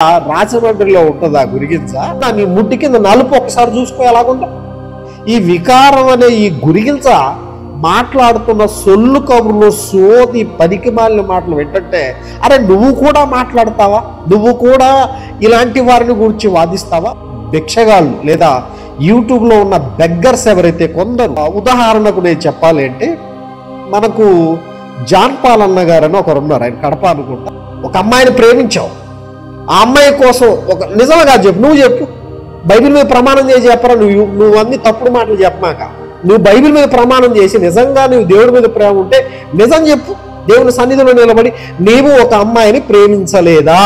రాజమండ్రిలో ఉంటుందా గురిగింజ? నీ ముట్టి కింద నలుపు ఒకసారి చూసుకో ఎలాగుంటా. ఈ వికారం అనే ఈ గురిగింజ మాట్లాడుతున్న సొల్లు కబుర్లు సోది పనికిమాలిన మాటలు వింటుంటే, అరే నువ్వు కూడా మాట్లాడతావా? నువ్వు కూడా ఇలాంటి వారిని గురించి వాదిస్తావా? భిక్షగాళ్ళు లేదా యూట్యూబ్లో ఉన్న బెగ్గర్స్ ఎవరైతే కొందరు, ఉదాహరణకు నేను చెప్పాలి అంటే, మనకు జాన్ పాల్ అన్న గారని ఒకరు ఉన్నారు, ఆయన కడప అనుకుంటా. ఒక అమ్మాయిని ప్రేమించావు, ఆ అమ్మాయి కోసం ఒక నిజంగా చెప్పు, నువ్వు చెప్పు, బైబిల్ మీద ప్రమాణం చేసి చెప్పరా, నువ్వు అన్ని తప్పుడు మాటలు చెప్పమాక, నువ్వు బైబిల్ మీద ప్రమాణం చేసి నిజంగా నువ్వు దేవుడి మీద ప్రేమ ఉంటే నిజం చెప్పు. దేవుని సన్నిధిలో నిలబడి నీవు ఒక అమ్మాయిని ప్రేమించలేదా?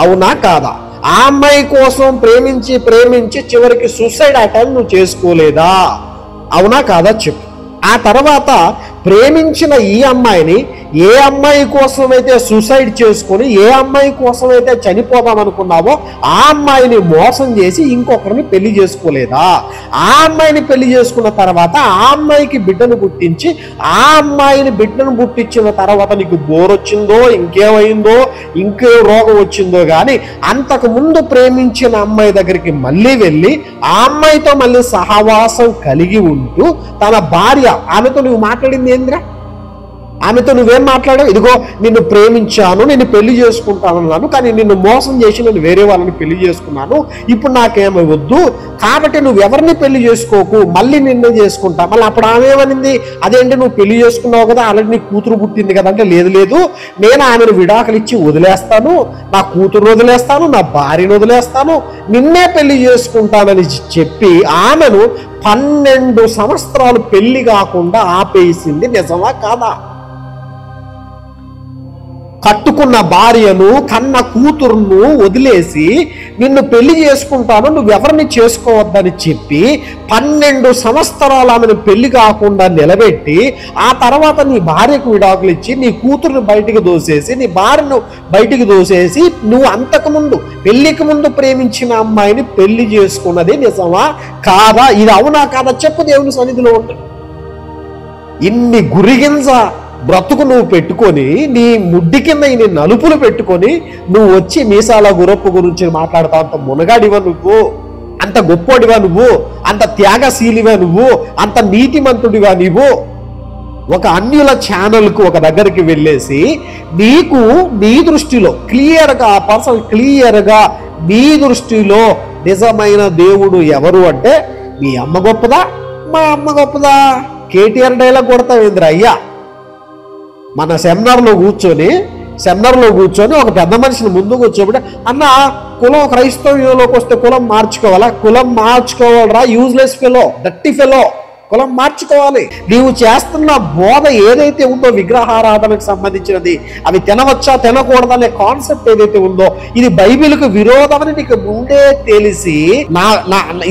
అవునా కాదా? ఆ అమ్మాయి కోసం ప్రేమించి చివరికి సూసైడ్ అటెంప్ట్ నువ్వు చేసుకోలేదా? అవునా కాదా చెప్పు. ఆ తర్వాత ప్రేమించిన ఈ అమ్మాయిని ఏ అమ్మాయి కోసమైతే సూసైడ్ చేసుకొని ఏ అమ్మాయి కోసమైతే చనిపోదాం అనుకున్నావో ఆ అమ్మాయిని మోసం చేసి ఇంకొకరిని పెళ్లి చేసుకోలేదా? ఆ అమ్మాయిని పెళ్లి చేసుకున్న తర్వాత ఆ అమ్మాయికి బిడ్డను పుట్టించి ఆ అమ్మాయిని బిడ్డను పుట్టించిన తర్వాత నీకు బోరొచ్చిందో ఇంకేమైందో ఇంకే రోగం వచ్చిందో కానీ అంతకు ముందు ప్రేమించిన అమ్మాయి దగ్గరికి మళ్ళీ వెళ్ళి ఆ అమ్మాయితో మళ్ళీ సహవాసం కలిగి ఉంటూ తన భార్య, ఆమెతో నువ్వు మాట్లాడింది ఏందిరా? ఆమెతో నువ్వేం మాట్లాడావు? ఇదిగో నిన్ను ప్రేమించాను, నిన్ను పెళ్లి చేసుకుంటానన్నాను, కానీ నిన్ను మోసం చేసి నేను వేరే వాళ్ళని పెళ్లి చేసుకున్నాను, ఇప్పుడు నాకేమీ వద్దు కాబట్టి నువ్వు ఎవరిని పెళ్లి చేసుకోకు, మళ్ళీ నిన్నే చేసుకుంటా. మళ్ళీ అప్పుడు ఆమె ఏమనింది? అదేంటి నువ్వు పెళ్లి చేసుకున్నావు కదా, ఆల్రెడీ నీ కూతురు పుట్టింది కదా అంటే, లేదు నేను ఆమెను విడాకులు ఇచ్చి వదిలేస్తాను, నా కూతురు వదిలేస్తాను, నా భార్యను వదిలేస్తాను, నిన్నే పెళ్లి చేసుకుంటానని చెప్పి ఆమెను 12 సంవత్సరాలు పెళ్లి కాకుండా ఆపేసింది. నిజమా కాదా? కట్టుకున్న భార్యను కన్న కూతురును వదిలేసి నిన్ను పెళ్లి చేసుకుంటాను, నువ్వెవరిని చేసుకోవద్దని చెప్పి 12 సంవత్సరాలు ఆమెను పెళ్లి కాకుండా నిలబెట్టి ఆ తర్వాత నీ భార్యకు విడాకులు ఇచ్చి నీ కూతురుని బయటికి దోసేసి నీ భార్యను బయటికి దోసేసి నువ్వు అంతకుముందు పెళ్లికి ముందు ప్రేమించిన అమ్మాయిని పెళ్లి చేసుకున్నది నిజమా కాదా? ఇది అవునా కాదా చెప్పు. దేవుని సన్నిధిలో ఉంటుంది. ఇన్ని గురిగింజ బ్రతుకు నువ్వు పెట్టుకొని నీ ముడ్డి కింద ఇన్ని నలుపులు పెట్టుకొని నువ్వు వచ్చి మీసాల గురప్పు గురించి మాట్లాడతావు. అంత మునగాడివా నువ్వు? అంత గొప్పోడివా నువ్వు? అంత త్యాగశీలివా నువ్వు? అంత నీతిమంతుడివా నువ్వు? ఒక అన్యుల ఛానల్కు ఒక దగ్గరికి వెళ్ళేసి నీకు నీ దృష్టిలో క్లియర్గా ఆ పర్సన్ క్లియర్గా నీ దృష్టిలో నిజమైన దేవుడు ఎవరు అంటే మీ అమ్మ గొప్పదా మా అమ్మ గొప్పదా? కేటీఆర్ డైలాగ్ కొడతావేంద్ర అయ్యా. మన సెమినార్లో కూర్చొని ఒక పెద్ద మనిషిని ముందు కూర్చోబెట్టి, అన్న కులం క్రైస్తవ్యంలోకి వస్తే కులం మార్చుకోవాలా? కులం మార్చుకోవాలరా యూజ్లెస్ ఫెలో, డర్టీ ఫెలో, కులం మార్చుకోవాలి. నీవు చేస్తున్న బోధ ఏదైతే ఉందో విగ్రహారాధనకు సంబంధించినది, అవి తినవచ్చా తినకూడదనే కాన్సెప్ట్ ఏదైతే ఉందో ఇది బైబిల్కు విరోధమని నీకు ముందే తెలిసి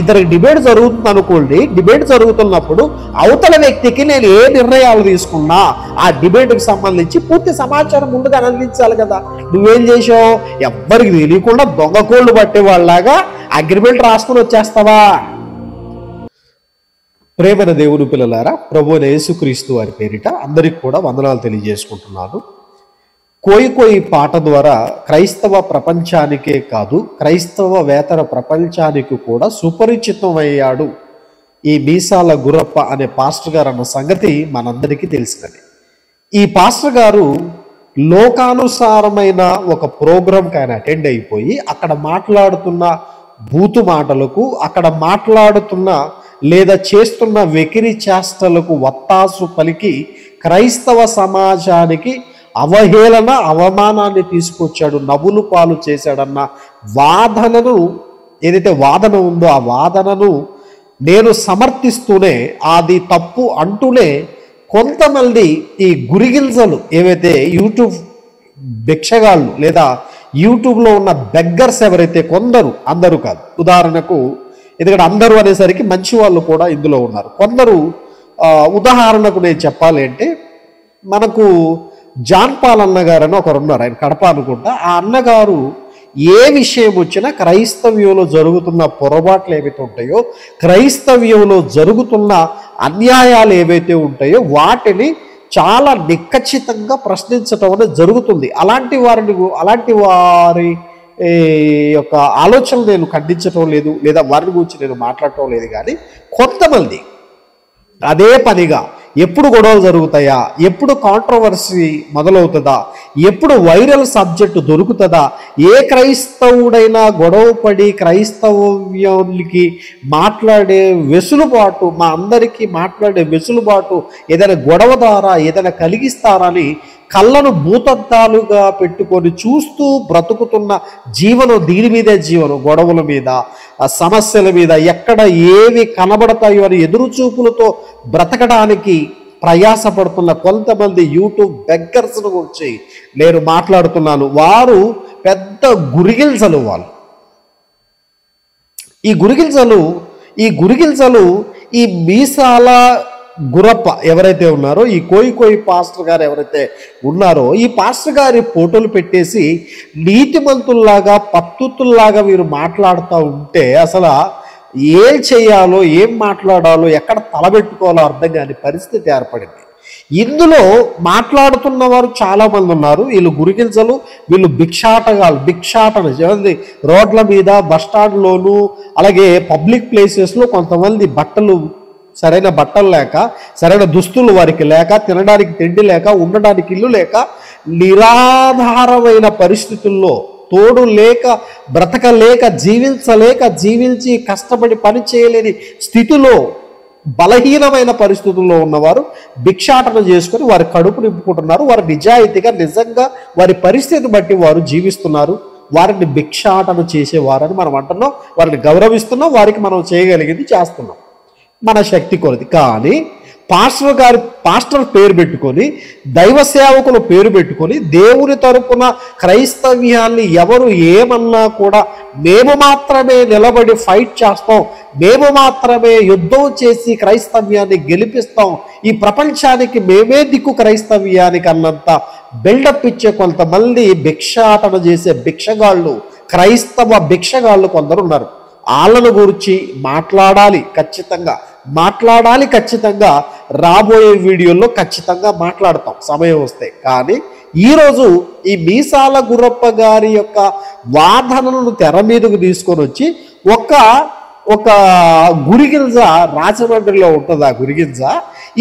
ఇద్దరు డిబేట్ జరుగుతుంది అనుకోండి. డిబేట్ జరుగుతున్నప్పుడు అవతల వ్యక్తికి నేను ఏ నిర్ణయాలు తీసుకున్నా ఆ డిబేట్కి సంబంధించి పూర్తి సమాచారం ముందుగా అందించాలి కదా. నువ్వేం చేసావు? ఎవ్వరికి తెలియకుండా దొంగకోళ్ళు పట్టేవాళ్ళలాగా అగ్రిమెంట్ రాసుకుని వచ్చేస్తావా? ప్రేమైన దేవుని పిల్లలారా, ప్రభువైన యేసుక్రీస్తు వారి పేరిట అందరికి కూడా వందనాలు తెలియజేసుకుంటున్నాను. కోయి పాట ద్వారా క్రైస్తవ ప్రపంచానికే కాదు క్రైస్తవేతర ప్రపంచానికి కూడా సుపరిచితమయ్యాడు ఈ మీసాల గురప్ప అనే పాస్టర్ గారు అన్న సంగతి మనందరికీ తెలిసినది. ఈ పాస్టర్ గారు లోకానుసారమైన ఒక ప్రోగ్రాంకి ఆయన అటెండ్ అయిపోయి అక్కడ మాట్లాడుతున్న బూతు మాటలకు, అక్కడ మాట్లాడుతున్న లేదా చేస్తున్న వెకిరి చేష్టలకు వత్తాసు పలికి క్రైస్తవ సమాజానికి అవహేళన అవమానాన్ని తీసుకొచ్చాడు, నవ్వులు పాలు చేశాడన్న వాదనను, ఏదైతే వాదన ఉందో ఆ వాదనను నేను సమర్థిస్తూనే అది తప్పు అంటూనే కొంతమంది ఈ గురిగింజలు ఏవైతే యూట్యూబ్ భిక్షగాళ్ళు లేదా యూట్యూబ్లో ఉన్న బెగ్గర్స్ ఎవరైతే కొందరు, అందరూ కాదు, ఉదాహరణకు ఎందుకంటే అందరూ అనేసరికి మంచి వాళ్ళు కూడా ఇందులో ఉన్నారు. కొందరు ఉదాహరణకు నేను చెప్పాలి అంటే, మనకు జాన్ పాల్ అన్న గారు అని ఒకరు ఉన్నారు, ఆయన కడప అనుకుంటా. ఆ అన్నగారు ఏ విషయం వచ్చినా క్రైస్తవ్యంలో జరుగుతున్న పొరపాట్లు ఏవైతే ఉంటాయో, క్రైస్తవ్యంలో జరుగుతున్న అన్యాయాలు ఏవైతే ఉంటాయో వాటిని చాలా నిక్కచ్చితంగా ప్రశ్నించటం అనేది జరుగుతుంది. అలాంటి వారి ఈ యొక్క ఆలోచనలు నేను ఖండించటం లేదు, లేదా వారిని గురించి నేను మాట్లాడటం లేదు. కానీ కొంతమంది అదే పనిగా ఎప్పుడు గొడవలు జరుగుతాయా, ఎప్పుడు కాంట్రవర్సీ మొదలవుతుందా, ఎప్పుడు వైరల్ సబ్జెక్టు దొరుకుతుందా, ఏ క్రైస్తవుడైనా గొడవ పడి క్రైస్తవ్యానికి మాట్లాడే వెసులుబాటు, మా అందరికీ మాట్లాడే వెసులుబాటు ఏదైనా గొడవ ద్వారా ఏదైనా కలిగిస్తారని కళ్ళను భూతద్దాలుగా పెట్టుకొని చూస్తూ బ్రతుకుతున్న జీవనం దీని మీదే జీవనం, గొడవల మీద, సమస్యల మీద, ఎక్కడ ఏవి కనబడతాయో అని ఎదురుచూపులతో బ్రతకడానికి ప్రయాసపడుతున్న కొంతమంది యూట్యూబ్ బెగ్గర్స్ను గురించి నేను మాట్లాడుతున్నాను. వారు పెద్ద గురిగిల్సలు. వాళ్ళు ఈ గురిగిల్సలు ఈ మీసాల గురప్ప ఎవరైతే ఉన్నారో, ఈ కోయి పాస్టర్ గారు ఎవరైతే ఉన్నారో, ఈ పాస్టర్ గారి ఫోటోలు పెట్టేసి నీతిమంతుల్లాగా పత్తుతుల్లాగా వీరు మాట్లాడుతూ ఉంటే అసలు ఏం చేయాలో, ఏం మాట్లాడాలో, ఎక్కడ తలబెట్టుకోవాలో అర్థం కాని పరిస్థితి ఏర్పడింది. ఇందులో మాట్లాడుతున్న వారు చాలామంది ఉన్నారు. వీళ్ళు గురిగిల్సలు, వీళ్ళు భిక్షాటన రోడ్ల మీద, బస్టాండ్లోను, అలాగే పబ్లిక్ ప్లేసెస్లో కొంతమంది సరైన బట్టలు లేక, సరైన దుస్తులు వారికి లేక, తినడానికి తిండి లేక, ఉండడానికి ఇల్లు లేక, నిరాధారమైన పరిస్థితుల్లో, తోడు లేక, బ్రతకలేక, జీవించి కష్టపడి పని చేయలేని స్థితిలో, బలహీనమైన పరిస్థితుల్లో ఉన్నవారు భిక్షాటన చేసుకొని వారి కడుపు నింపుకుంటున్నారు. వారు నిజంగా వారి పరిస్థితిని బట్టి వారు జీవిస్తున్నారు. వారిని భిక్షాటన చేసేవారని మనం అంటున్నాం. వారిని గౌరవిస్తున్నాం. వారికి మనం చేయగలిగింది చేస్తున్నాం మన శక్తి కొలది. కానీ పాస్టర్ పేరు పెట్టుకొని, దైవ సేవకుల పేరు పెట్టుకొని, దేవుని తరపున క్రైస్తవ్యాన్ని ఎవరు ఏమన్నా కూడా మేము మాత్రమే నిలబడి ఫైట్ చేస్తాం, మేము మాత్రమే యుద్ధం చేసి క్రైస్తవ్యాన్ని గెలిపిస్తాం, ఈ ప్రపంచానికి మేమే దిక్కు క్రైస్తవ్యానికి అన్నంత బిల్డప్ ఇచ్చే కొంతమంది భిక్షాటన చేసే భిక్షగాళ్ళు, క్రైస్తవ భిక్షగాళ్ళు కొందరు ఉన్నారు. వాళ్ళను గురించి మాట్లాడాలి ఖచ్చితంగా. రాబోయే వీడియోలో ఖచ్చితంగా మాట్లాడతాం సమయం వస్తే. కానీ ఈరోజు ఈ మీసాల గురప్ప గారి యొక్క వాదనలను తెర మీదకు తీసుకొని వచ్చి ఒక గురిగిల్జ రాజమండ్రిలో ఉంటుంది. ఆ గురిగిల్జ,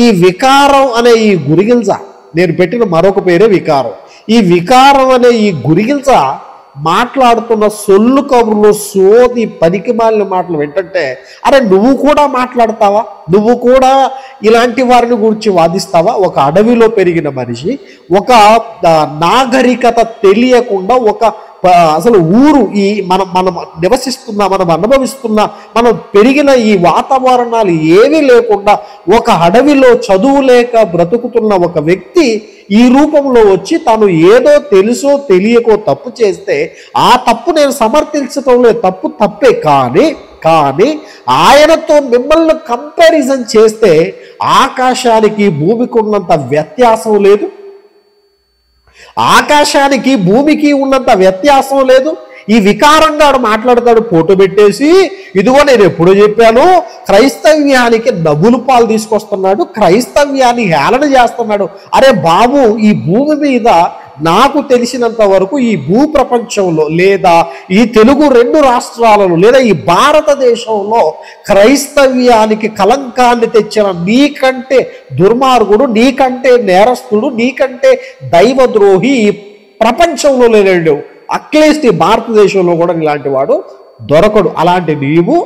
ఈ వికారం అనే ఈ గురిగిల్జ, నేను పెట్టిన మరొక పేరే వికారం. ఈ వికారం అనే ఈ గురిగిల్జ మాట్లాడుతున్న సొల్లు కబుర్లు, సోది పనికిమాలిన మాటలు వింటుంటే, అరే నువ్వు కూడా మాట్లాడతావా? నువ్వు కూడా ఇలాంటి వారిని గురించి వాదిస్తావా? ఒక అడవిలో పెరిగిన మనిషి, ఒక నాగరికత తెలియకుండా, అసలు ఊరు, ఈ మనం నివసిస్తున్నా, మనం అనుభవిస్తున్నా, మనం పెరిగిన ఈ వాతావరణాలు ఏమీ లేకుండా ఒక అడవిలో చదువు లేక బ్రతుకుతున్న ఒక వ్యక్తి ఈ రూపంలో వచ్చి తాను ఏదో తెలుసో తెలియకో తప్పు చేస్తే ఆ తప్పు నేను సమర్థించటం లేదు, తప్పే. కానీ ఆయనతో మిమ్మల్ని కంపారిజన్ చేస్తే ఆకాశానికి భూమికి ఉన్నంత వ్యత్యాసం లేదు. ఆకాశానికి భూమికి ఉన్నంత వ్యత్యాసం లేదు. ఈ వికారంగా మాట్లాడతాడు, ఫోటో పెట్టేసి, ఇదిగో నేను ఎప్పుడో చెప్పాను, క్రైస్తవ్యానికి డబ్బులు పాలు తీసుకొస్తున్నాడు, క్రైస్తవ్యాన్ని హేళన చేస్తున్నాడు. అరే బాబు, ఈ భూమి మీద నాకు తెలిసినంత వరకు ఈ భూ ప్రపంచంలో, లేదా ఈ తెలుగు 2 రాష్ట్రాలలో, లేదా ఈ భారతదేశంలో క్రైస్తవ్యానికి కలంకాన్ని తెచ్చిన నీకంటే దుర్మార్గుడు, నీకంటే నేరస్తుడు, నీకంటే దైవద్రోహి ఈ ప్రపంచంలో లేడు. అట్లీస్ట్ ఈ భారతదేశంలో కూడా ఇలాంటి వాడు దొరకడు. అలాంటి నీవు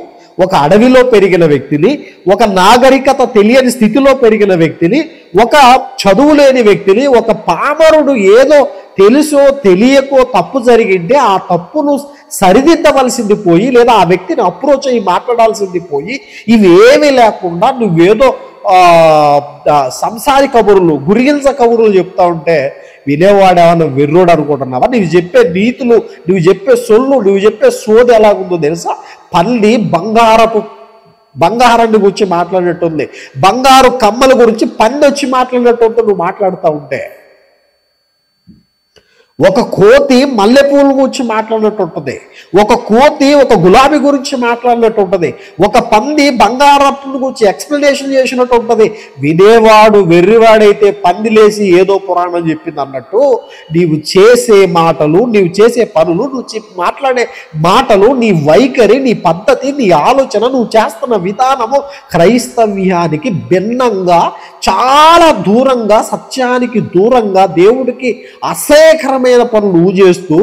ఒక అడవిలో పెరిగిన వ్యక్తిని, ఒక నాగరికత తెలియని స్థితిలో పెరిగిన వ్యక్తిని, ఒక చదువు లేని వ్యక్తిని, ఒక పామరుడు ఏదో తెలుసో తెలియకో తప్పు జరిగింటే ఆ తప్పును సరిదిద్దవలసింది పోయి, లేదా ఆ వ్యక్తిని అప్రోచ్ అయ్యి మాట్లాడాల్సింది పోయి, ఇవేమీ లేకుండా నువ్వేదో సంసారి కబుర్లు, గురిగిల్స కబుర్లు చెప్తా ఉంటే వినేవాడేమన్నా వెర్రోడు అనుకుంటున్నావా? నువ్వు చెప్పే నీతులు, నువ్వు చెప్పే సొల్లు, నువ్వు చెప్పే సోది ఎలాగుందో తెలుసా? పల్లి బంగారాన్ని గురించి మాట్లాడినట్టుంది, బంగారు కమ్మల గురించి పన్ను వచ్చి మాట్లాడినట్టు నువ్వు మాట్లాడుతూ ఉంటే. ఒక కోతి మల్లెపూల గురించి మాట్లాడినట్టు ఉంటుంది, ఒక కోతి ఒక గులాబీ గురించి మాట్లాడినట్టు ఉంటుంది, ఒక పంది బంగారపు గురించి ఎక్స్ప్లెనేషన్ చేసినట్టు ఉంటుంది. వినేవాడు వెర్రివాడైతే పందిలేసి ఏదో పురాణం చెప్పింది అన్నట్టు నీవు చేసే మాటలు, నీవు చేసే పనులు, నువ్వు మాట్లాడే మాటలు, నీ వైఖరి, నీ పద్ధతి, నీ ఆలోచన, నువ్వు చేస్తున్న విధానము క్రైస్తవ్యానికి భిన్నంగా, చాలా దూరంగా, సత్యానికి దూరంగా, దేవుడికి అసహ్యకరమైన పనులు నువ్వు చేస్తూ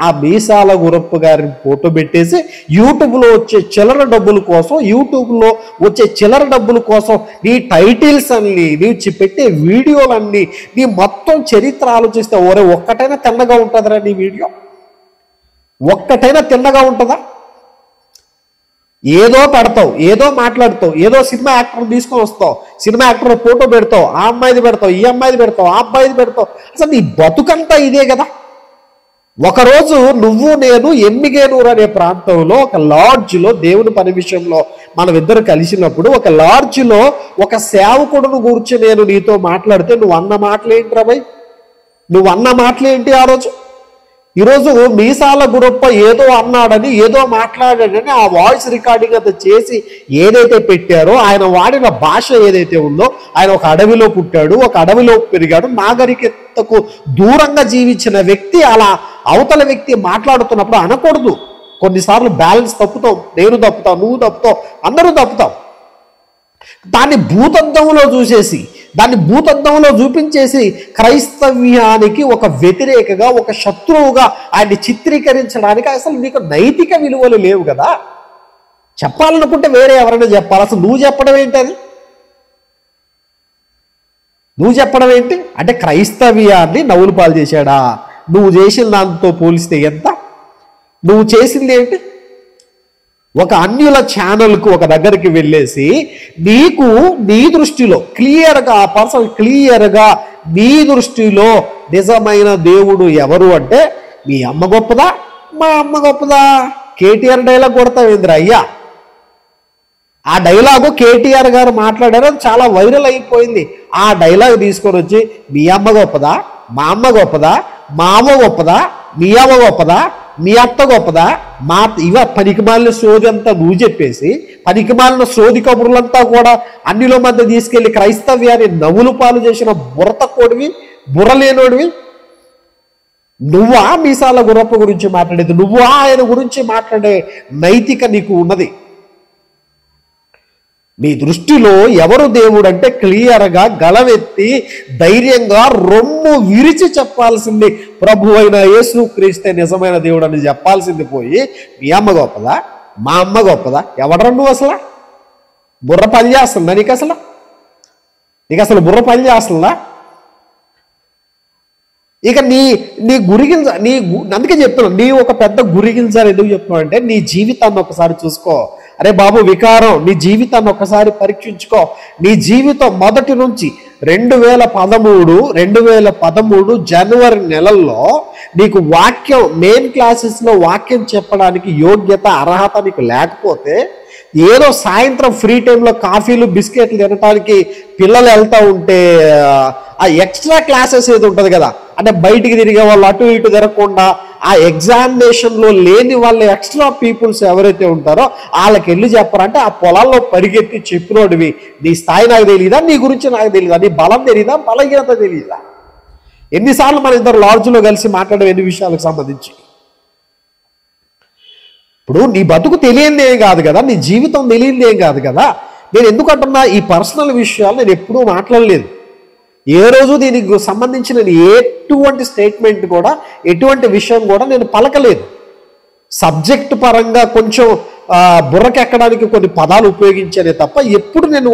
ఆ మీసాల గురప్ప గారిని ఫోటో పెట్టేసి యూట్యూబ్లో వచ్చే చిల్లర డబ్బుల కోసం, యూట్యూబ్లో వచ్చే చిల్లర డబ్బుల కోసం నీ టైటిల్స్ అన్ని, నీవు పెట్టే వీడియోలన్నీ, నీ మొత్తం చరిత్ర ఆలోచిస్తే ఓరే ఒక్కటైనా తిన్నగా ఉంటుందిరా నీ వీడియో? ఒక్కటైనా తిన్నగా ఉంటుందా? ఏదో పెడతావు, ఏదో మాట్లాడతావు, ఏదో సినిమా యాక్టర్ తీసుకొని వస్తావు, సినిమా యాక్టర్ ఫోటో పెడతావు, ఆ అమ్మాయిది పెడతావు, ఈ అమ్మాయిది పెడతావు, ఆ అబ్బాయిది పెడతావు. అసలు నీ బతుకంతా ఇదే కదా. ఒకరోజు నువ్వు నేను ఎమ్మిగేనూరు అనే ప్రాంతంలో ఒక లాడ్జ్లో దేవుని పని విషయంలో మనం ఇద్దరు కలిసినప్పుడు, ఒక లాడ్జ్లో ఒక సేవకుడును గురించి నేను నీతో మాట్లాడితే నువ్వు అన్న మాటలేంటి రాబాయ్? నువ్వు అన్న మాటలేంటి ఆ రోజు? ఈరోజు మీసాల గురప్ప ఏదో అన్నాడని, ఏదో మాట్లాడాడని ఆ వాయిస్ రికార్డింగ్ అంతా చేసి ఏదైతే పెట్టారో, ఆయన వాడిన భాష ఏదైతే ఉందో, ఆయన ఒక అడవిలో పుట్టాడు, ఒక అడవిలో పెరిగాడు, నాగరికతకు దూరంగా జీవించిన వ్యక్తి అలా అవతల వ్యక్తి మాట్లాడుతున్నప్పుడు అనకూడదు. కొన్నిసార్లు బ్యాలెన్స్ తప్పుతాం, నేను తప్పుతాం, నువ్వు తప్పుతావు, అందరూ తప్పుతాం. దాన్ని భూతద్దంలో చూసేసి, దాన్ని భూతద్దంలో చూపించేసి క్రైస్తవ్యానికి ఒక వ్యతిరేకగా, ఒక శత్రువుగా ఆయన్ని చిత్రీకరించడానికి అసలు నీకు నైతిక విలువలు లేవు కదా. చెప్పాలనుకుంటే వేరే ఎవరైనా చెప్పాలి, అసలు నువ్వు చెప్పడం ఏంటి? అది నువ్వు చెప్పడం ఏంటి? అంటే క్రైస్తవ్యాన్ని నవ్వులు పాలు చేశాడా? నువ్వు చేసిన దాంతో పోలిస్తే ఎంత? నువ్వు చేసింది ఏంటి? ఒక అన్యుల ఛానల్కు ఒక దగ్గరికి వెళ్ళేసి నీకు నీ దృష్టిలో క్లియర్గా, ఆ పర్సన్ క్లియర్గా నీ దృష్టిలో నిజమైన దేవుడు ఎవరు అంటే మీ అమ్మ గొప్పదా, మా అమ్మ గొప్పదా? కేటీఆర్ డైలాగ్ కొడతావేంద్ర అయ్యా? ఆ డైలాగు కేటీఆర్ గారు మాట్లాడారు, చాలా వైరల్ అయిపోయింది. ఆ డైలాగ్ తీసుకొని వచ్చి మీ అమ్మ గొప్పదా, మా అమ్మ గొప్పదా, మా అమ్మ గొప్పదా, మీ అమ్మ గొప్పదా, మీ అత్త గొప్పదా, మా ఇవ పనికిమాలిన సోది అంతా నువ్వు చెప్పేసి, పనికిమాలిన సోది కబుర్లంతా కూడా అన్నిలో మధ్య తీసుకెళ్లి క్రైస్తవ్యాన్ని నవ్వులు పాలు చేసిన బుర్ర కోడివి, బుర్రలేనోడివి నువ్వా? మీసాల గురప్ప గురించి మాట్లాడేది నువ్వా? ఆయన గురించి మాట్లాడే నైతిక నీకు ఉన్నది? నీ దృష్టిలో ఎవరు దేవుడు అంటే క్లియర్గా గళవెత్తి ధైర్యంగా రొమ్ము విరిచి చెప్పాల్సింది ప్రభు అయిన యేసుక్రీస్తే నిజమైన దేవుడు అని చెప్పాల్సింది పోయి మీ అమ్మ గొప్పదా, మా అమ్మ గొప్పదా? ఎవడరా నువ్వు? అసలు బుర్ర పని చేస్తుందా నీకు? అసలు బుర్ర పని చేస్తుందా? ఇక నీ గురిగింజ, అందుకే చెప్తున్నాను, నీ ఒక పెద్ద గురిగింజ ఎందుకు చెప్తున్నావు అంటే నీ జీవితాన్ని ఒకసారి చూసుకో. అరే బాబు వికారం, నీ జీవితాన్ని ఒకసారి పరీక్షించుకో. నీ జీవితం మొదటి నుంచి 2013 జనవరి నెలల్లో నీకు వాక్యం, మెయిన్ క్లాసెస్లో వాక్యం చెప్పడానికి యోగ్యత, అర్హత నీకు లేకపోతే, ఏదో సాయంత్రం ఫ్రీ టైంలో కాఫీలు బిస్కెట్లు తినడానికి పిల్లలు వెళ్తూ ఉంటే ఆ ఎక్స్ట్రా క్లాసెస్ ఏది ఉంటుంది కదా, అంటే బయటికి తిరిగే వాళ్ళు అటు ఇటు తిరగకుండా ఆ ఎగ్జామినేషన్లో లేని వాళ్ళ ఎక్స్ట్రా పీపుల్స్ ఎవరైతే ఉంటారో వాళ్ళకి వెళ్ళి చెప్పారంటే ఆ పొలాల్లో పరిగెత్తి చెప్పినోడివి. నీ స్థాయి నాకు తెలియదా, నీ గురించి నాకు తెలియదా, నీ బలం తెలియదా, బలహీనత తెలియదా? ఎన్నిసార్లు మన ఇద్దరు లాడ్జ్లో కలిసి మాట్లాడే ఎన్ని విషయాలకు సంబంధించి. ఇప్పుడు నీ బతుకు తెలియంది ఏం కాదు కదా, నీ జీవితం తెలియంది ఏం కాదు కదా. నేను ఎందుకంటున్నా, ఈ పర్సనల్ విషయాలు నేను ఎప్పుడూ మాట్లాడలేదు. ఏ రోజు దీనికి సంబంధించిన ఎటువంటి స్టేట్మెంట్ కూడా, ఎటువంటి విషయం కూడా నేను పలకలేదు. సబ్జెక్ట్ పరంగా కొంచెం బుర్రకెక్కడానికి కొన్ని పదాలు ఉపయోగించానే తప్ప ఎప్పుడు నేను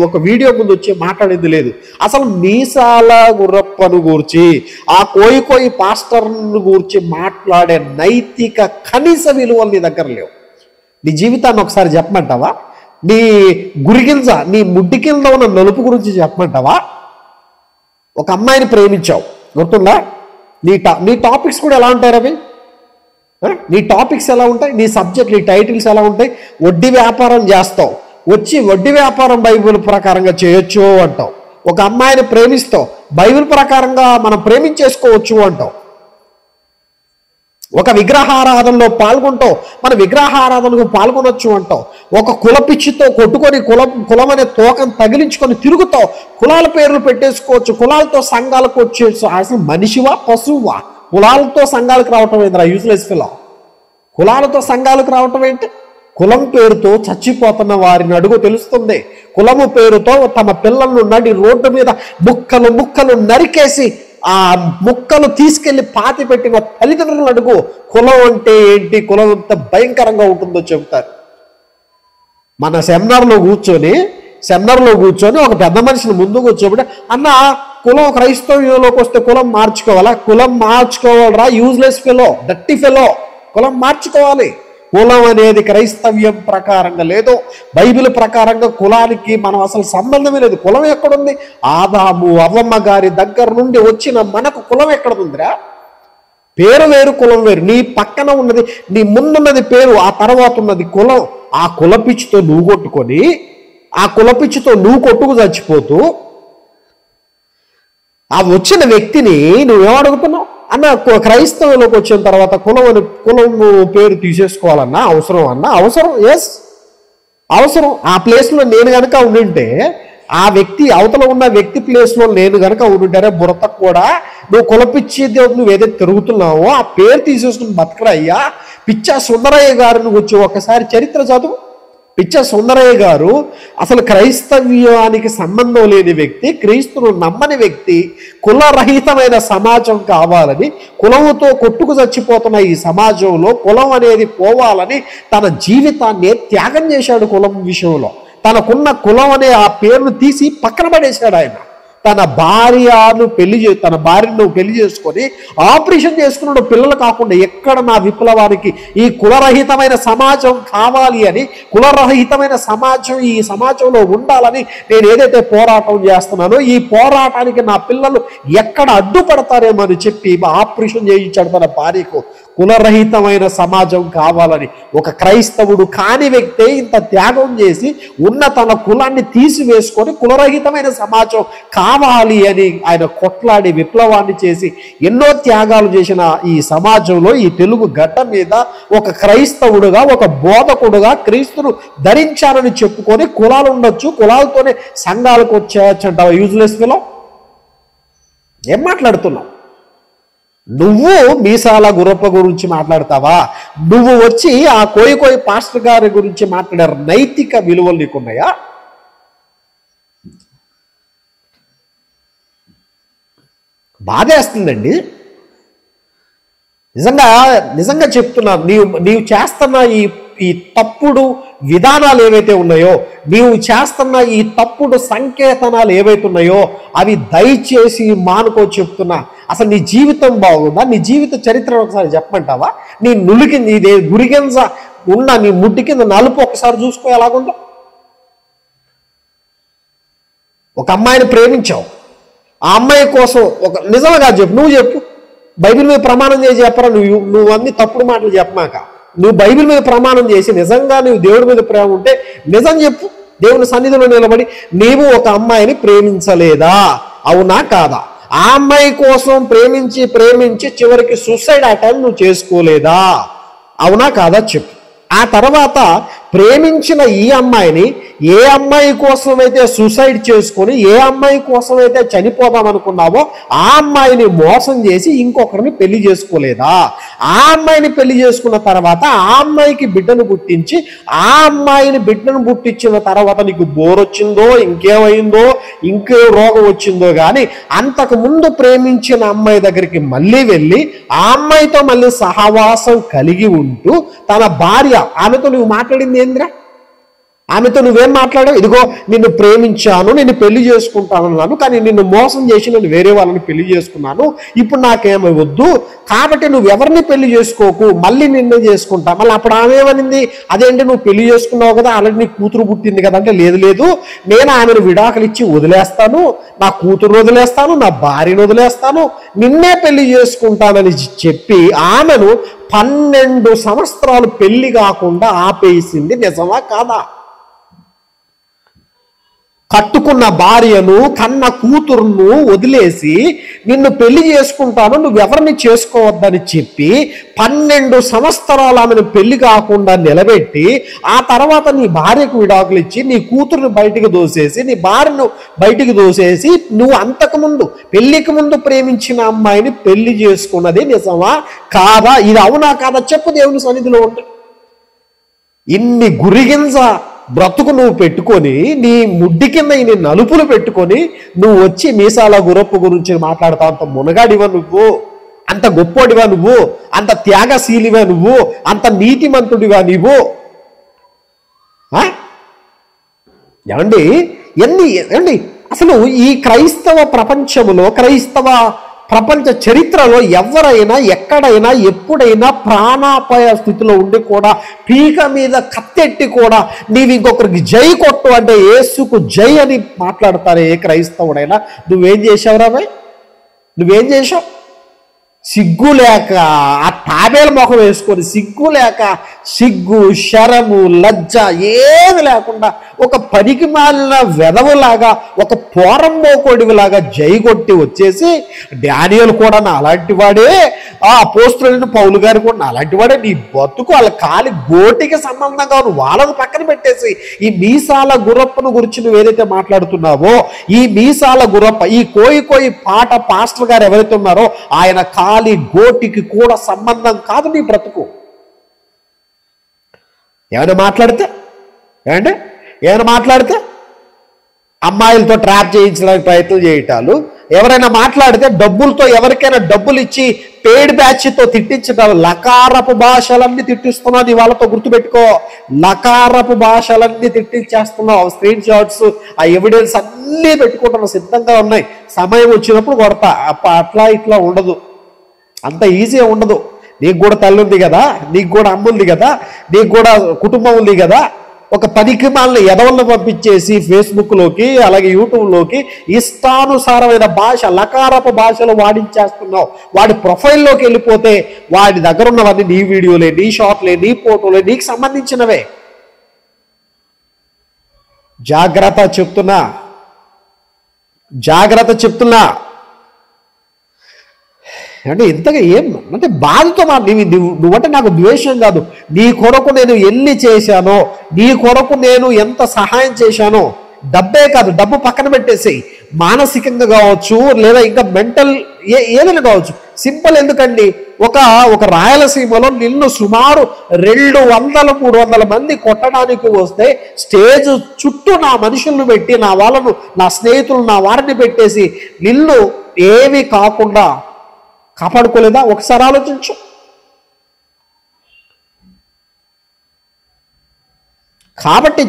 ఒక వీడియో ముందు వచ్చి మాట్లాడేది లేదు. అసలు మీసాల గురప్పను గూర్చి, ఆ కోయి పాస్టర్ను గూర్చి మాట్లాడే నైతిక కనీస విలువలు నీ దగ్గర లేవు. నీ జీవితాన్ని ఒకసారి చెప్పమంటావా? నీ గురిగింజ, నీ ముడ్డి కింద ఉన్న నలుపు గురించి చెప్పమంటావా? ఒక అమ్మాయిని ప్రేమించావు, గుర్తుందా? నీ టాపిక్స్ కూడా ఎలా ఉంటాయి రవి? నీ టాపిక్స్ ఎలా ఉంటాయి? నీ సబ్జెక్ట్, నీ టైటిల్స్ ఎలా ఉంటాయి? వడ్డీ వ్యాపారం చేస్తావు, వచ్చి వడ్డీ వ్యాపారం బైబిల్ ప్రకారంగా చేయొచ్చు అంటావు. ఒక అమ్మాయిని ప్రేమిస్తావు, బైబిల్ ప్రకారంగా మనం ప్రేమించేసుకోవచ్చు అంటావు. ఒక విగ్రహారాధనలో పాల్గొంటావు, మన విగ్రహారాధనకు పాల్గొనొచ్చు అంటావు. ఒక కులపిచ్చితో కొట్టుకొని కులం అనే తోకను తగిలించుకొని తిరుగుతావు. కులాల పేర్లు పెట్టేసుకోవచ్చు, కులాలతో సంఘాలకు వచ్చేచ్చు. అసలు మనిషివా పశువువా? కులాలతో సంఘాలకు రావటం ఏంద్రా యూజ్లెస్ ఫెలో? కులాలతో సంఘాలకు రావటం ఏంటి? కులం పేరుతో చచ్చిపోతున్న వారిని అడుగు, తెలుస్తుంది. కులము పేరుతో తమ పిల్లలను నడి రోడ్డు మీద ముక్కలు ముక్కలు నరికేసి ఆ ముక్కలు తీసుకెళ్లి పాతి పెట్టిన తల్లిదండ్రులను అడుగు. కులం అంటే ఏంటి, కులం ఎంత భయంకరంగా ఉంటుందో చెబుతారు. మన సెమినార్లో కూర్చొని ఒక పెద్ద మనిషిని ముందు కూర్చోబెట్టి, అన్న కులం క్రైస్తవ్యంలోకి వస్తే కులం మార్చుకోవాలా? కులం మార్చుకోవాలరా యూజ్లెస్ ఫెలో, డర్టీ ఫెలో. కులం మార్చుకోవాలి. కులం అనేది క్రైస్తవ్యం ప్రకారంగా లేదు, బైబిల్ ప్రకారంగా కులానికి మనం అసలు సంబంధమే లేదు. కులం ఎక్కడుంది? ఆదాము అవ్వమ్మ గారి దగ్గర నుండి వచ్చిన మనకు కులం ఎక్కడుందిరా? పేరు వేరు, కులం వేరు. నీ పక్కన ఉన్నది, నీ ముందున్నది పేరు, ఆ తర్వాత ఉన్నది కులం. ఆ కులపిచ్చితో నువ్వు కొట్టుకొని, ఆ కులపిచ్చితో నువ్వు కొట్టుకు చచ్చిపోతూ, ఆ వచ్చిన వ్యక్తిని నువ్వేమడుగుతున్నావు? అన్న క్రైస్తవులోకి వచ్చిన తర్వాత కులము పేరు తీసేసుకోవాలన్నా అవసరం అన్నా? అవసరం, ఎస్ అవసరం. ఆ ప్లేస్లో నేను కనుక ఉండింటే, ఆ వ్యక్తి అవతల ఉన్న వ్యక్తి ప్లేస్లో నేను కనుక ఉండింటారే బుర్ర కూడా, నువ్వు కులపిచ్చి నువ్వు ఏదైతే తిరుగుతున్నావో ఆ పేరు తీసేసుకుని బతకరా అయ్యా. పిచ్చా సుందరయ్య గారిని వచ్చి ఒకసారి చరిత్ర చదువు. పిచ్చ సుందరయ్య గారు అసలు క్రైస్తవ్యానికి సంబంధం లేని వ్యక్తి, క్రీస్తును నమ్మని వ్యక్తి, కులరహితమైన సమాజం కావాలని, కులముతో కొట్టుకు చచ్చిపోతున్న ఈ సమాజంలో కులం అనేది పోవాలని తన జీవితాన్ని త్యాగం చేశాడు. కులం విషయంలో తనకున్న కులం అనే ఆ పేరును తీసి పక్కన పడేశాడు ఆయన. తన భార్యను పెళ్లి చేసుకొని ఆపరేషన్ చేసుకున్నాడు. పిల్లలు కాకుండా ఎక్కడ నా విప్లవానికి ఈ కులరహితమైన సమాజం కావాలి అని, కులరహితమైన సమాజం ఈ సమాజంలో ఉండాలని నేను ఏదైతే పోరాటం చేస్తున్నానో, ఈ పోరాటానికి నా పిల్లలు ఎక్కడ అడ్డుపడతారేమో అని చెప్పి ఆపరేషన్ చేయించాడు తన భార్యకు. కులరహితమైన సమాజం కావాలని ఒక క్రైస్తవుడు కాని వ్యక్తే ఇంత త్యాగం చేసి ఉన్న తన కులాన్ని తీసివేసుకొని కులరహితమైన సమాజం కావాలి అని ఆయన కొట్లాడి విప్లవాన్ని చేసి ఎన్నో త్యాగాలు చేసిన ఈ సమాజంలో, ఈ తెలుగు గడ్డ మీద ఒక క్రైస్తవుడుగా, ఒక బోధకుడుగా క్రీస్తును ధరించారని చెప్పుకొని కులాలు ఉండొచ్చు, కులాలతోనే సంఘాలకు వచ్చేయచ్చు అంటావా యూజ్లెస్ ఫెలో? ఏం మాట్లాడుతున్నావు? నువ్వు మీసాల గురప్ప గురించి మాట్లాడతావా? నువ్వు వచ్చి ఆ కోయి పాస్టర్ గారి గురించి మాట్లాడారు. నైతిక విలువలు నీకున్నాయా? బాధేస్తుందండి. నిజంగా చెప్తున్నాను. నీవు చేస్తున్న ఈ తప్పుడు విధానాలు ఏవైతే ఉన్నాయో, నీవు చేస్తున్న ఈ తప్పుడు సంకేతనాలు ఏవైతే ఉన్నాయో అవి దయచేసి మానుకో చెప్తున్నా. అసలు నీ జీవితం బాగుందా? నీ జీవిత చరిత్ర ఒకసారి చెప్పమంటావా? నీ గురిగింజ ఉన్న నీ ముడ్డి కింద నలుపు ఒకసారి చూసుకో ఎలాగుందో. ఒక అమ్మాయిని ప్రేమించావు, ఆ అమ్మాయి కోసం నిజంగా చెప్పు, నువ్వు చెప్పు. బైబిల్ మీద ప్రమాణం చేసి చెప్పరా? నువ్వు అన్ని తప్పుడు మాటలు చెప్పమాక. నువ్వు బైబిల్ మీద ప్రమాణం చేసి నిజంగా నువ్వు దేవుడి మీద ప్రేమ ఉంటే నిజం చెప్పు. దేవుని సన్నిధిలో నిలబడి నీవు ఒక అమ్మాయిని ప్రేమించలేదా? అవునా కాదా? ఆ అమ్మాయి కోసం ప్రేమించి చివరికి సూసైడ్ అటెంప్ట్ నువ్వు చేసుకోలేదా? అవునా కాదా చెప్పు. ఆ తర్వాత ప్రేమించిన ఈ అమ్మాయిని ఏ అమ్మాయి కోసమైతే సూసైడ్ చేసుకొని, ఏ అమ్మాయి కోసమైతే చనిపోదాం అనుకున్నావో ఆ అమ్మాయిని మోసం చేసి ఇంకొకరిని పెళ్లి చేసుకోలేదా? ఆ అమ్మాయిని పెళ్లి చేసుకున్న తర్వాత ఆ అమ్మాయికి బిడ్డను పుట్టించి, ఆ అమ్మాయిని బిడ్డను పుట్టించిన తర్వాత నీకు బోరొచ్చిందో, ఇంకేమైందో, ఇంకే రోగం వచ్చిందో కానీ అంతకు ముందు ప్రేమించిన అమ్మాయి దగ్గరికి మళ్ళీ వెళ్ళి ఆ అమ్మాయితో మళ్ళీ సహవాసం కలిగి ఉంటూ తన భార్య, ఆమెతో నువ్వు మాట్లాడింది ఏందిరా? ఆమెతో నువ్వేం మాట్లాడావు? ఇదిగో నిన్ను ప్రేమించాను, నిన్ను పెళ్లి చేసుకుంటానన్నాను, కానీ నిన్ను మోసం చేసి నేను వేరే వాళ్ళని పెళ్లి చేసుకున్నాను, ఇప్పుడు నాకేమీ వద్దు, కాబట్టి నువ్వు ఎవరిని పెళ్లి చేసుకోకు, మళ్ళీ నిన్ను చేసుకుంటా. మళ్ళీ అప్పుడు ఆమె ఏమనింది? అదేంటి నువ్వు పెళ్లి చేసుకున్నావు కదా, ఆల్రెడీ నీ కూతురు పుట్టింది కదా అంటే, లేదు నేను ఆమెను విడాకులు ఇచ్చి వదిలేస్తాను, నా కూతురు వదిలేస్తాను, నా భార్యను వదిలేస్తాను, నిన్నే పెళ్లి చేసుకుంటానని చెప్పి ఆమెను 12 సంవత్సరాలు పెళ్లి కాకుండా ఆపేసింది. నిజమా కాదా? కట్టుకున్న భార్యను కన్న కూతురును వదిలేసి నిన్ను పెళ్లి చేసుకుంటాను, నువ్వెవరిని చేసుకోవద్దని చెప్పి 12 సంవత్సరాలు ఆమెను పెళ్లి కాకుండా నిలబెట్టి ఆ తర్వాత నీ భార్యకు విడాకులు ఇచ్చి నీ కూతురుని బయటికి దోసేసి నీ భార్యను బయటికి దోసేసి నువ్వు అంతకుముందు పెళ్లికి ముందు ప్రేమించిన అమ్మాయిని పెళ్లి చేసుకున్నది నిజమా కాదా? ఇది అవునా కాదా చెప్పు దేవుని సన్నిధిలో ఉంటే. ఇన్ని గురిగింజ బ్రతుకు నువ్వు పెట్టుకొని నీ ముడ్డి కింద ఇన్ని నలుపులు పెట్టుకొని నువ్వు వచ్చి మీసాల గురప్పు గురించి మాట్లాడతావు. అంత మునగాడివా నువ్వు? అంత గొప్పోడివా నువ్వు? అంత త్యాగశీలివా నువ్వు? అంత నీతిమంతుడివా నువ్వు? ఏమండి అసలు ఈ క్రైస్తవ ప్రపంచంలో క్రైస్తవ ప్రపంచ చరిత్రలో ఎవరైనా ఎక్కడైనా ఎప్పుడైనా ప్రాణాపాయ స్థితిలో ఉండి కూడా పీక మీద కత్తెట్టి కూడా నీవు ఇంకొకరికి జై కొట్టు అంటే యేసుకు జై అని మాట్లాడతారు ఏ క్రైస్తవుడైనా. నువ్వేం చేసావురా భయ్? నువ్వేం చేసావు? సిగ్గు లేక ఆ తాబేల మొహం వేసుకొని సిగ్గు లేక సిగ్గు శరము లజ్జ ఏమి లేకుండా ఒక పనికి మాలిన వెధవులాగా ఒక పోరంబోకోడిలాగా జైగొట్టి వచ్చేసి డానియేలు కూడా నా అలాంటి వాడే, ఆ అపోస్తలుడైన పౌలు గారు కూడా నా అలాంటి వాడే. నీ బతుకు వాళ్ళ కాలి గోటికి సంబంధంగా వాళ్ళను పక్కన పెట్టేసి ఈ మీసాల గురప్పను గురించి నువ్వు ఏదైతే మాట్లాడుతున్నావో ఈ మీసాల గురప్ప ఈ కోయి పాట పాస్టర్ గారు ఎవరైతే ఉన్నారో ఆయన కాలి గోటికి కూడా సంబంధం కాదు నీ బ్రతుకు. ఏమైనా మాట్లాడితే అమ్మాయిలతో ట్రాప్ చేయించడానికి ప్రయత్నం చేయటాలు, ఎవరైనా మాట్లాడితే డబ్బులతో ఎవరికైనా డబ్బులు ఇచ్చి పేడ్ బ్యాచ్తో తిట్టించటాలు, లకారపు భాషలన్నీ తిట్టిస్తున్నావు. నీ వాళ్ళతో గుర్తుపెట్టుకో, లకారపు భాషలన్నీ తిట్టించేస్తున్నావు. స్క్రీన్ షాట్స్ ఆ ఎవిడెన్స్ అన్నీ పెట్టుకుంటున్నావు, సిద్ధంగా ఉన్నాయి. సమయం వచ్చినప్పుడు కొడతా. అట్లా ఇట్లా ఉండదు, అంత ఈజీగా ఉండదు. నీకు కూడా తల్లి ఉంది కదా, నీకు కూడా అమ్మ ఉంది కదా, నీకు కూడా కుటుంబం ఉంది కదా. ఒక పనికి మాలిన ఎదవలను పంపించేసి ఫేస్బుక్లోకి అలాగే యూట్యూబ్లోకి ఇష్టానుసారమైన భాష లకారపు భాషలో వాడించేస్తున్నావు. వాడి ప్రొఫైల్లోకి వెళ్ళిపోతే వాడి దగ్గర ఉన్నవన్నీ నీ వీడియోలే, నీ షాట్లే, నీ ఫోటోలే, నీకు సంబంధించినవే. జాగ్రత్త చెప్తున్నా. అంటే ఇంతగా ఏం అంటే బాధతో నువ్వంటే నాకు ద్వేషం కాదు. నీ కొరకు నేను ఎన్ని చేశానో, నీ కొరకు నేను ఎంత సహాయం చేశానో, డబ్బే కాదు, డబ్బు పక్కన పెట్టేసి మానసికంగా కావచ్చు లేదా ఇంకా మెంటల్ ఏదైనా కావచ్చు. సింపుల్ ఎందుకండి, ఒక రాయలసీమలో నిన్ను సుమారు 200-300 మంది కొట్టడానికి వస్తే స్టేజ్ చుట్టూ నా మనుషులను పెట్టి నా వాళ్ళను నా స్నేహితులు నా వారిని పెట్టేసి నిన్ను ఏమీ కాకుండా కాపాడుకోలేదా? ఒకసారి ఆలోచించు. కాబట్టి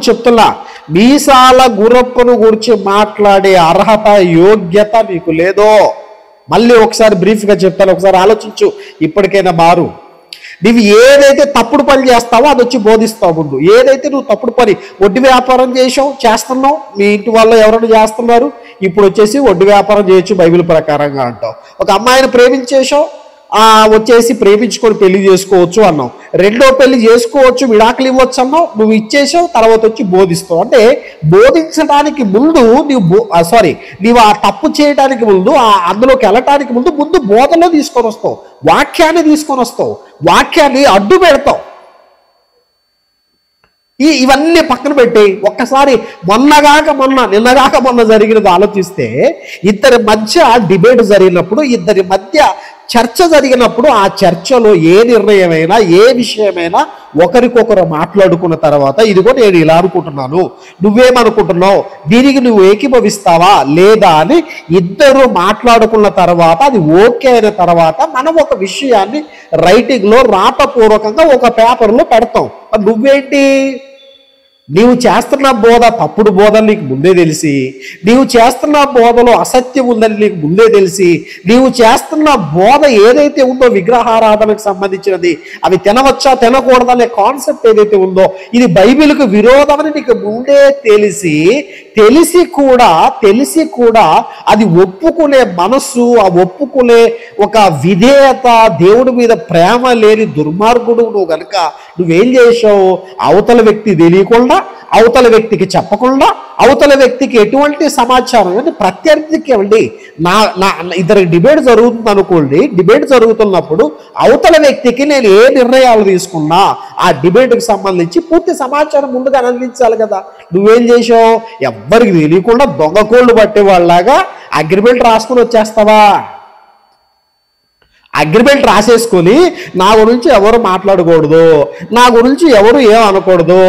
చెప్తున్నా మీసాల గురప్పను గురించి మాట్లాడే అర్హత యోగ్యత మీకు లేదో. మళ్ళీ ఒకసారి బ్రీఫ్గా చెప్తాను, ఒకసారి ఆలోచించు. ఇప్పటికైనా మారు. నువ్వు ఏదైతే తప్పుడు పని చేస్తావో అది వచ్చి బోధిస్తావు ముందు. ఏదైతే నువ్వు తప్పుడు పని వడ్డీ వ్యాపారం చేస్తున్నావు, మీ ఇంటి వాళ్ళు ఎవరైనా చేస్తున్నారు, ఇప్పుడు వచ్చేసి వడ్డీ వ్యాపారం చేయొచ్చు బైబిల్ ప్రకారంగా అంటావు. ఒక అమ్మాయిని ప్రేమించేసావు, వచ్చేసి ప్రేమించుకొని పెళ్లి చేసుకోవచ్చు అన్నావు. రెండో పెళ్లి చేసుకోవచ్చు, విడాకులు ఇవ్వచ్చు అన్నావు, నువ్వు ఇచ్చేసావు. తర్వాత వచ్చి బోధిస్తావు. అంటే బోధించడానికి ముందు నీవు ఆ తప్పు చేయడానికి ముందు అందులోకి వెళ్ళటానికి ముందు బోధలో తీసుకొని వస్తావు, వాక్యాన్ని తీసుకొని వస్తావు, వాక్యాన్ని అడ్డు పెడతావు. ఇవన్నీ పక్కన పెట్టి ఒక్కసారి నిన్నగాక మొన్న జరిగినది ఆలోచిస్తే, ఇద్దరి మధ్య డిబేట్ జరిగినప్పుడు, ఇద్దరి మధ్య చర్చ జరిగినప్పుడు ఆ చర్చలో ఏ నిర్ణయమైనా ఏ విషయమైనా ఒకరికొకరు మాట్లాడుకున్న తర్వాత ఇదిగో నేను ఇలా అనుకుంటున్నాను, నువ్వేమనుకుంటున్నావు, దీనికి నువ్వు ఏకీభవిస్తావా లేదా అని ఇద్దరు మాట్లాడుకున్న తర్వాత అది ఓకే అయిన తర్వాత మనం ఒక విషయాన్ని రైటింగ్లో రాతపూర్వకంగా ఒక పేపర్లో పెడతాం. నువ్వేంటి, నీవు చేస్తున్న బోధ తప్పుడు బోధలు నీకు ముందే తెలిసి, నీవు చేస్తున్న బోధలో అసత్యం ఉందని నీకు ముందే తెలిసి, నీవు చేస్తున్న బోధ ఏదైతే ఉందో విగ్రహారాధనకు సంబంధించినది, అవి తినవచ్చా తినకూడదనే కాన్సెప్ట్ ఏదైతే ఉందో ఇది బైబిల్కు విరోధమని నీకు ముందే తెలిసి కూడా అది ఒప్పుకునే మనస్సు, ఆ ఒప్పుకునే ఒక విధేయత, దేవుడి మీద ప్రేమ లేని దుర్మార్గుడు నువ్వు కనుక నువ్వేం చేసావు, అవతల వ్యక్తి తెలియకుండా అవతల వ్యక్తికి చెప్పకుండా, అవతల వ్యక్తికి ఎటువంటి సమాచారం అంటే ప్రత్యర్థికి అండి ఇద్దరికి డిబేట్ జరుగుతుంది అనుకోండి. డిబేట్ జరుగుతున్నప్పుడు అవతల వ్యక్తికి నేను ఏ నిర్ణయాలు తీసుకున్నా ఆ డిబేట్కి సంబంధించి పూర్తి సమాచారం ముందుగా అందించాలి కదా. నువ్వేం చేసావు? ఎవ్వరికి తెలియకుండా దొంగకోళ్ళు పట్టే వాళ్ళలాగా అగ్రిమెంట్ రాసుకుని వచ్చేస్తావా? అగ్రిమెంట్ రాసేసుకొని నా గురించి ఎవరు మాట్లాడకూడదు, నా గురించి ఎవరు ఏమనకూడదు,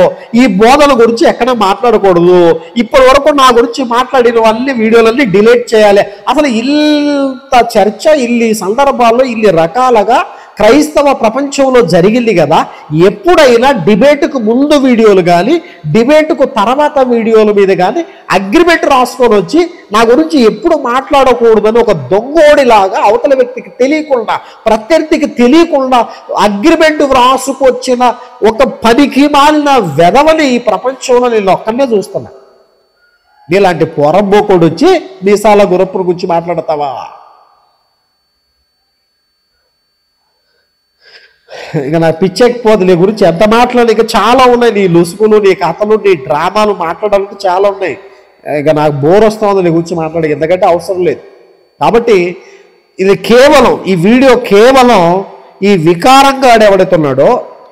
ఈ బోధన గురించి ఎక్కడ మాట్లాడకూడదు, ఇప్పటి వరకు నా గురించి మాట్లాడినవన్నీ వీడియోలన్నీ డిలీట్ చేయాలి. అసలు ఇంత చర్చ ఇన్ని సందర్భాల్లో ఇన్ని రకాలుగా క్రైస్తవ ప్రపంచంలో జరిగింది కదా. ఎప్పుడైనా డిబేట్కు ముందు వీడియోలు కానీ డిబేట్కు తర్వాత వీడియోల మీద కానీ అగ్రిమెంట్ రాసుకొని వచ్చి నా గురించి ఎప్పుడు మాట్లాడకూడదని ఒక దొంగోడిలాగా అవతల వ్యక్తికి తెలియకుండా, ప్రత్యర్థికి తెలియకుండా అగ్రిమెంట్ రాసుకొచ్చిన ఒక పనికి మాలిన వెధవని ఈ ప్రపంచంలో నేను ఒక్కనే చూస్తున్నా. నీలాంటి పొరబోకోడు వచ్చి మీసాల గురప్పుల గురించి మాట్లాడతావా? ఇక నా పిచ్చెక్కిపోదు నీ గురించి ఎంత మాట్లాడి. ఇక చాలా ఉన్నాయి, నీ లుసుకులు, నీ కథలు, నీ డ్రామాలు మాట్లాడాలంటే చాలా ఉన్నాయి. ఇక నాకు బోర్ వస్తుంది నీ గురించి మాట్లాడి, ఎందుకంటే అవసరం లేదు. కాబట్టి ఇది కేవలం ఈ వీడియో కేవలం ఈ వికారంగా ఎవడుతున్నాడో,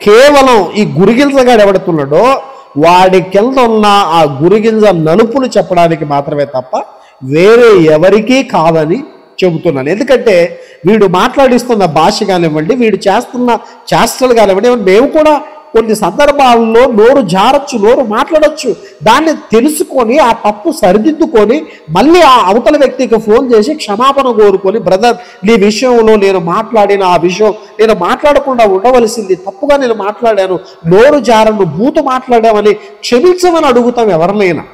కేవలం ఈ గురిగింజగాడు ఎవడుతున్నాడో వాడి కింద ఉన్న ఆ గురిగింజ నలుపులు చెప్పడానికి మాత్రమే తప్ప వేరే ఎవరికీ కాదని చెబుతున్నాను. ఎందుకంటే వీడు మాట్లాడిస్తున్న భాష కానివ్వండి, వీడు చేస్తున్న చేష్టలు కానివ్వండి, మేము కూడా కొన్ని సందర్భాల్లో నోరు జారచ్చు, నోరు మాట్లాడచ్చు. దాన్ని తెలుసుకొని ఆ తప్పు సరిదిద్దుకొని మళ్ళీ ఆ అవతల వ్యక్తికి ఫోన్ చేసి క్షమాపణ కోరుకొని, బ్రదర్ నీ విషయంలో నేను మాట్లాడిన ఆ విషయం నేను మాట్లాడకుండా ఉండవలసింది, తప్పుగా నేను మాట్లాడాను, నోరు జారను, బూతు మాట్లాడామని క్షమించమని అడుగుతాం ఎవరినైనా.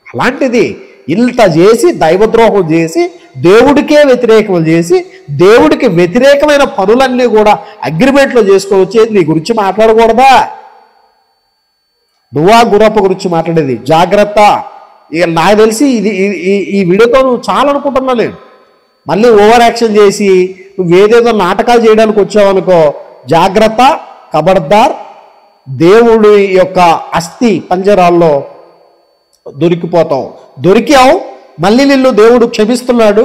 అలాంటిది ఇంత చేసి దైవద్రోహం చేసి దేవుడికే వ్యతిరేకం చేసి దేవుడికి వ్యతిరేకమైన పనులన్నీ కూడా అగ్రిమెంట్లో చేసుకొని వచ్చేది నీ గురించి మాట్లాడకూడదా? నువ్వా గురప్ప గురించి మాట్లాడేది? జాగ్రత్త. ఇక నాకు తెలిసి ఇది ఈ వీడియోతో నువ్వు చాలా అనుకుంటున్నా నేను. మళ్ళీ ఓవర్ యాక్షన్ చేసి నువ్వేదేదో నాటకాలు చేయడానికి వచ్చావనుకో, జాగ్రత్త, ఖబర్దార్. దేవుడి యొక్క అస్థి పంజరాల్లో దొరికిపోతావు. దొరికావు, మళ్ళీ నిన్ను దేవుడు క్షమిస్తున్నాడు.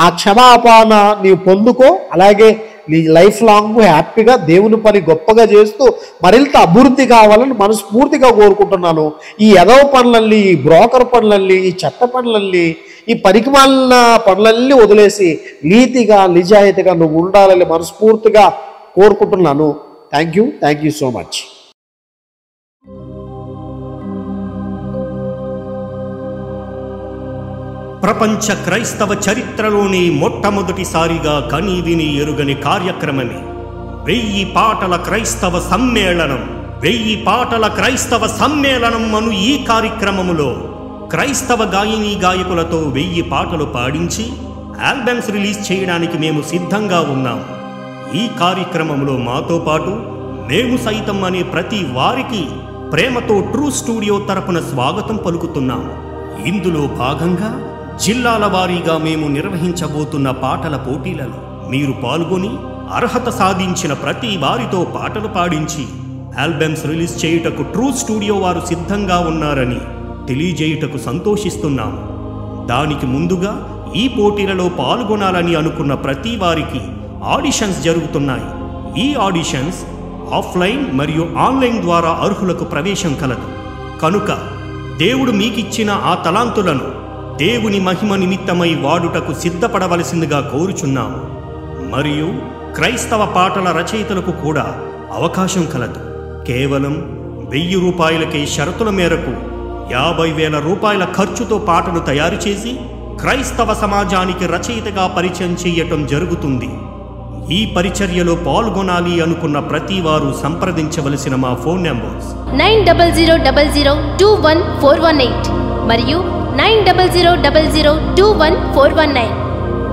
ఆ క్షమాపణ నీవు పొందుకో. అలాగే నీ లైఫ్ లాంగ్ హ్యాపీగా దేవుని పని గొప్పగా చేస్తూ మరింత అభివృద్ధి కావాలని మనస్ఫూర్తిగా కోరుకుంటున్నాను. ఈ ఎదవ పనులన్నీ, ఈ బ్రోకర్ పనులన్నీ, ఈ చెత్త పనులన్నీ, ఈ పనికిమాలిన పనులన్నీ వదిలేసి నీతిగా నిజాయితీగా నువ్వు ఉండాలని మనస్ఫూర్తిగా కోరుకుంటున్నాను. Thank you so much. ప్రపంచ క్రైస్తవ చరిత్రలోని మొట్టమొదటిసారిగా కని విని ఎరుగని కార్యక్రమమే 1000 పాటల క్రైస్తవ సమ్మేళనం. 1000 పాటల క్రైస్తవ సమ్మేళనం అను ఈ కార్యక్రమములో క్రైస్తవ గాయని గాయకులతో 1000 పాటలు పాడించి ఆల్బమ్స్ రిలీజ్ చేయడానికి మేము సిద్ధంగా ఉన్నాం. ఈ కార్యక్రమంలో మాతో పాటు మేము సైతం అనే ప్రతి వారికి ప్రేమతో ట్రూ స్టూడియో తరపున స్వాగతం పలుకుతున్నాం. ఇందులో భాగంగా జిల్లాల వారీగా మేము నిర్వహించబోతున్న పాటల పోటీలలో మీరు పాల్గొని అర్హత సాధించిన ప్రతి వారితో పాటలు పాడించి ఆల్బమ్స్ రిలీజ్ చేయుటకు ట్రూ స్టూడియో వారు సిద్ధంగా ఉన్నారని తెలియజేయుటకు సంతోషిస్తున్నాము. దానికి ముందుగా ఈ పోటీలలో పాల్గొనాలని అనుకున్న ప్రతి వారికి ఆడిషన్స్ జరుగుతున్నాయి. ఈ ఆడిషన్స్ ఆఫ్లైన్ మరియు ఆన్లైన్ ద్వారా అర్హులకు ప్రవేశం కలదు. కనుక దేవుడు మీకిచ్చిన ఆ తలాంతులను దేవుని మహిమ నిమిత్తమై వాడుటకు సిద్ధపడవలసిందిగా కోరుచున్నాము. మరియు క్రైస్తవ పాటల రచయితలకు కూడా అవకాశం కలదు. కేవలం 1000 రూపాయలకే షరతుల మేరకు 50,000 రూపాయల ఖర్చుతో పాటలు తయారు చేసి క్రైస్తవ సమాజానికి రచయితగా పరిచయం చేయటం జరుగుతుంది. ఈ పరిచర్యలో పాల్గొనాలి అనుకున్న ప్రతి వారు సంప్రదించవలసిన మా ఫోన్ నంబర్స్ 9000021418 మరియు 9000021419.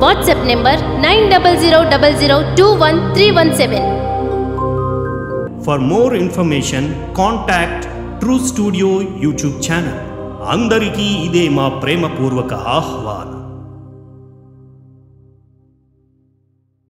WhatsApp number 9000021317. For more information contact true studio YouTube channel. అందరికీ ఇదే మా ప్రేమపూర్వక ఆహ్వానం.